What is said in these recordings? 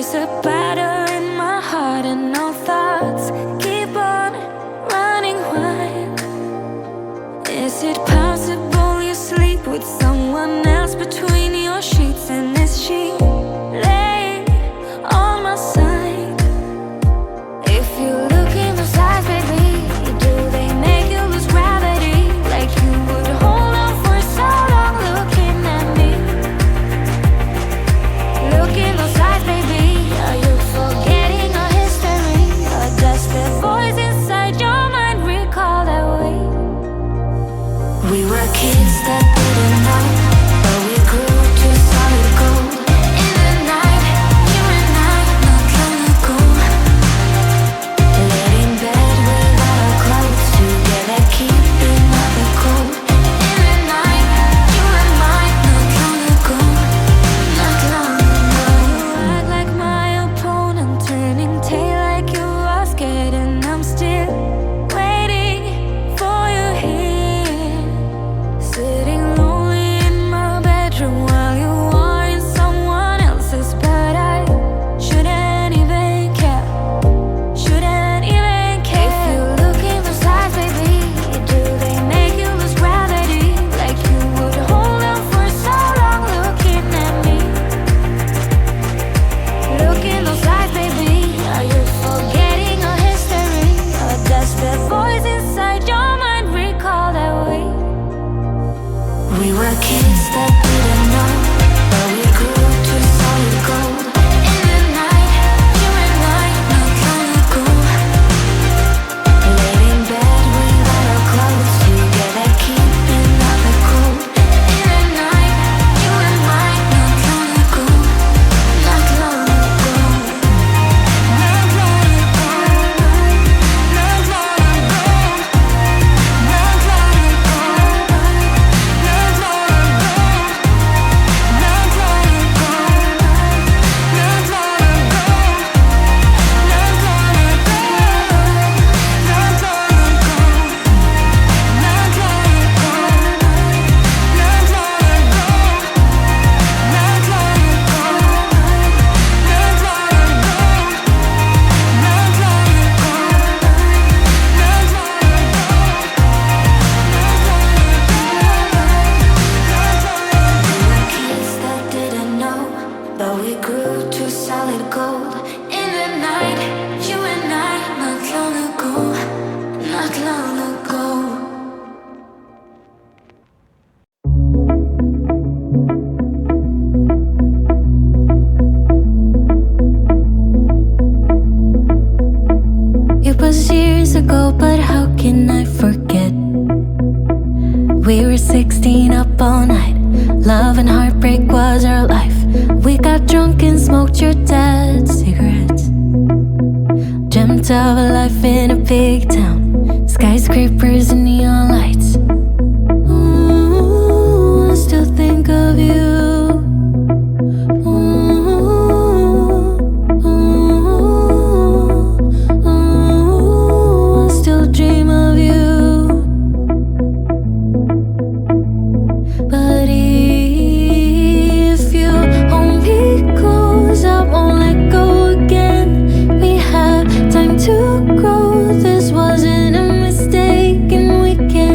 There's a battle in my heart and no thoughts keep on running wild. Is it possible you sleep with someone else between your sheets? And is she laying on my side? If you look in those eyes, baby, do they make you lose gravity? Like you would hold on for so long looking at me. Look in those eyes, baby, are you forgetting our history? Or does the voice inside your mind recall that we were kids that didn't know, but we grew to solid gold. In the night, you and I, not long ago, laid in bed without our clothes, together keeping out the cold. In the night, you and I, not long ago, not long ago. Act like my opponent, turning tail like you are scared, and I'm still waiting for you here, sitting lonely in my bedroom while you are in someone else's. But I shouldn't even care, shouldn't even care. If you look in those eyes, baby, do they make you lose gravity? Like you would hold on for so long looking at me. Look in those eyes, baby, are you forgetting our history? Or does the voice inside your mind recall that we were kids that didn't know, but we grew to solid gold. In the night, you and I, not long ago, laid in bed without our clothes, together keeping out the cold. In the night, you and I, not long ago, not long ago, not long ago, not long ago, not long ago, not long kids that didn't know, but we grew to solid gold. In the night, you and I, not long ago, not long ago. It was years ago, but how can I forget? We were 16 up all night. Love and heartbreak was our life. We got drunk and smoked your dad's cigarettes. Dreamt of a life in a big town, skyscrapers and neon lights. Ooh, I still think of you. Ooh, ooh, ooh, I still dream of you. But if you hold me close, I won't let go again. We have time to grow. This wasn't a mistake, and we can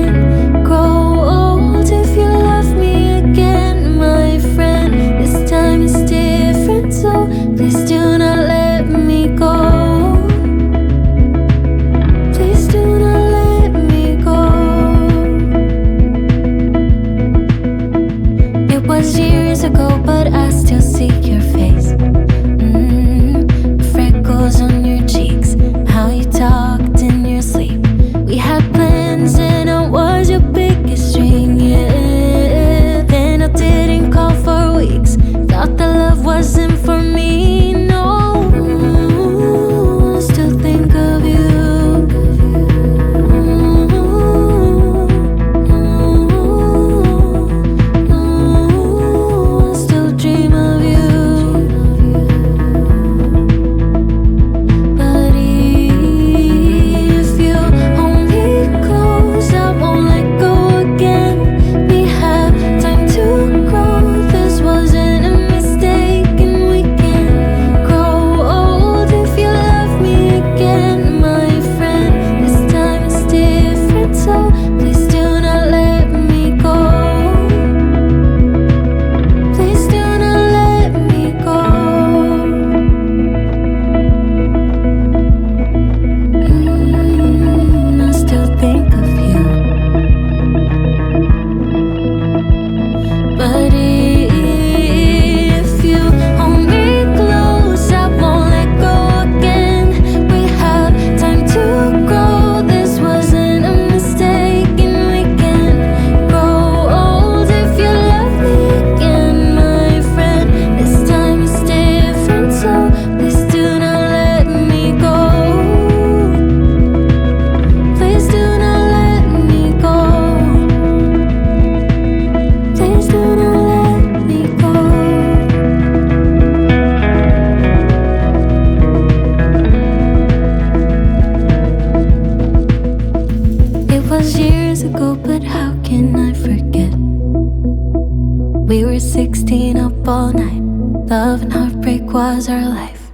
up all night. Love and heartbreak was our life.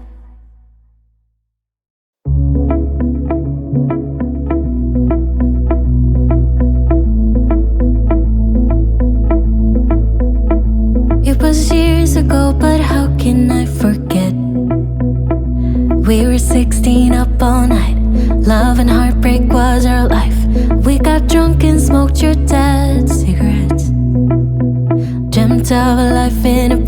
It was years ago, but how can I forget? We were 16 up all night. Love and heartbreak was our life. We got drunk and smoked your dad's cigarettes. Dreamt of a life in a